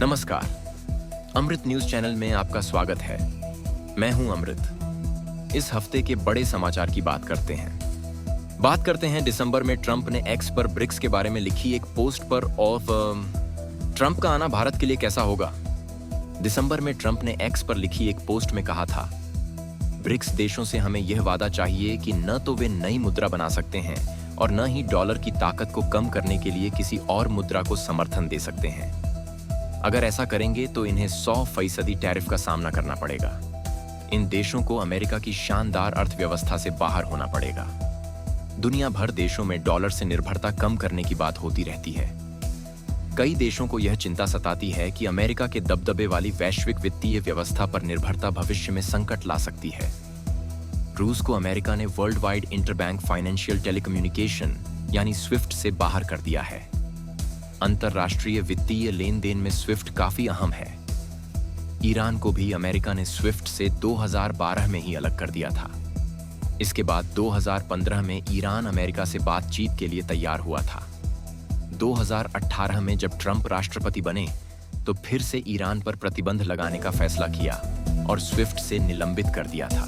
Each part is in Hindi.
नमस्कार, अमृत न्यूज चैनल में आपका स्वागत है। मैं हूं अमृत। इस हफ्ते के बड़े समाचार की बात करते हैं दिसंबर में ट्रंप ने एक्स पर ब्रिक्स के बारे में लिखी एक पोस्ट पर ऑफ ट्रंप का आना भारत के लिए कैसा होगा। दिसंबर में ट्रंप ने एक्स पर लिखी एक पोस्ट में कहा था, ब्रिक्स देशों से हमें यह वादा चाहिए कि न तो वे नई मुद्रा बना सकते हैं और न ही डॉलर की ताकत को कम करने के लिए किसी और मुद्रा को समर्थन दे सकते हैं। अगर ऐसा करेंगे तो इन्हें 100% टैरिफ का सामना करना पड़ेगा। इन देशों को अमेरिका की शानदार अर्थव्यवस्था से बाहर होना पड़ेगा। दुनिया भर देशों में डॉलर से निर्भरता कम करने की बात होती रहती है। कई देशों को यह चिंता सताती है कि अमेरिका के दबदबे वाली वैश्विक वित्तीय व्यवस्था पर निर्भरता भविष्य में संकट ला सकती है। रूस को अमेरिका ने world wide interbank financial telecommunication यानी स्विफ्ट से बाहर कर दिया है। अंतरराष्ट्रीय वित्तीय लेन देन में स्विफ्ट काफी अहम है। ईरान को भी अमेरिका ने स्विफ्ट से 2012 में ही अलग कर दिया था। इसके बाद 2015 में ईरान अमेरिका से बातचीत के लिए तैयार हुआ था। 2018 में जब ट्रंप राष्ट्रपति बने तो फिर से ईरान पर प्रतिबंध लगाने का फैसला किया और स्विफ्ट से निलंबित कर दिया था।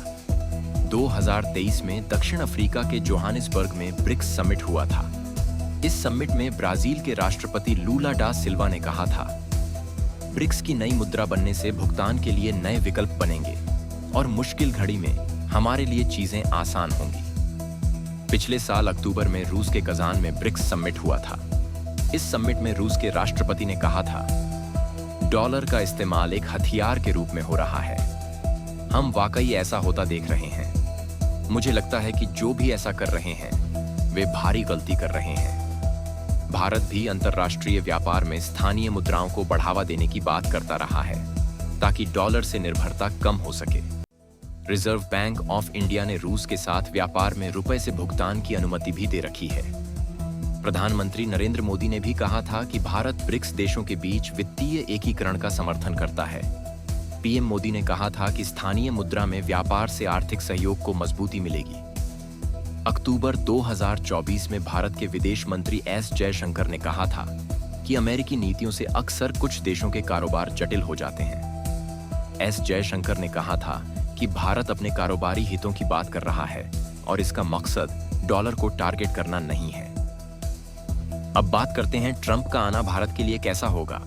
2023 में दक्षिण अफ्रीका के जोहानिसबर्ग में ब्रिक्स समिट हुआ था। इस समिट में ब्राजील के राष्ट्रपति लूला डा सिल्वा ने कहा था, ब्रिक्स की नई मुद्रा बनने से भुगतान के लिए नए विकल्प बनेंगे और मुश्किल घड़ी में हमारे लिए चीजें आसान होंगी। पिछले साल अक्टूबर में रूस के कजान में ब्रिक्स समिट हुआ था। इस समिट में रूस के राष्ट्रपति ने कहा था, डॉलर का इस्तेमाल एक हथियार के रूप में हो रहा है। हम वाकई ऐसा होता देख रहे हैं। मुझे लगता है कि जो भी ऐसा कर रहे हैं वे भारी गलती कर रहे हैं। भारत भी अंतर्राष्ट्रीय व्यापार में स्थानीय मुद्राओं को बढ़ावा देने की बात करता रहा है ताकि डॉलर से निर्भरता कम हो सके। रिजर्व बैंक ऑफ इंडिया ने रूस के साथ व्यापार में रुपए से भुगतान की अनुमति भी दे रखी है। प्रधानमंत्री नरेंद्र मोदी ने भी कहा था कि भारत ब्रिक्स देशों के बीच वित्तीय एकीकरण का समर्थन करता है। पीएम मोदी ने कहा था कि स्थानीय मुद्रा में व्यापार से आर्थिक सहयोग को मजबूती मिलेगी। अक्टूबर 2024 में भारत के विदेश मंत्री एस जयशंकर ने कहा था कि अमेरिकी नीतियों से अक्सर कुछ देशों के कारोबार जटिल हो जाते हैं। एस जयशंकर ने कहा था कि भारत अपने कारोबारी हितों की बात कर रहा है और इसका मकसद डॉलर को टारगेट करना नहीं है। अब बात करते हैं ट्रंप का आना भारत के लिए कैसा होगा।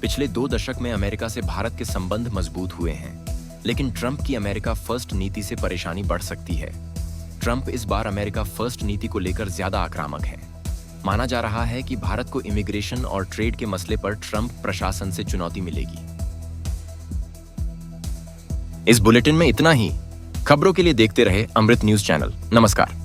पिछले 2 दशक में अमेरिका से भारत के संबंध मजबूत हुए हैं, लेकिन ट्रंप की अमेरिका फर्स्ट नीति से परेशानी बढ़ सकती है। ट्रंप इस बार अमेरिका फर्स्ट नीति को लेकर ज्यादा आक्रामक है। माना जा रहा है कि भारत को इमिग्रेशन और ट्रेड के मसले पर ट्रंप प्रशासन से चुनौती मिलेगी। इस बुलेटिन में इतना ही। खबरों के लिए देखते रहे अमृत न्यूज चैनल। नमस्कार।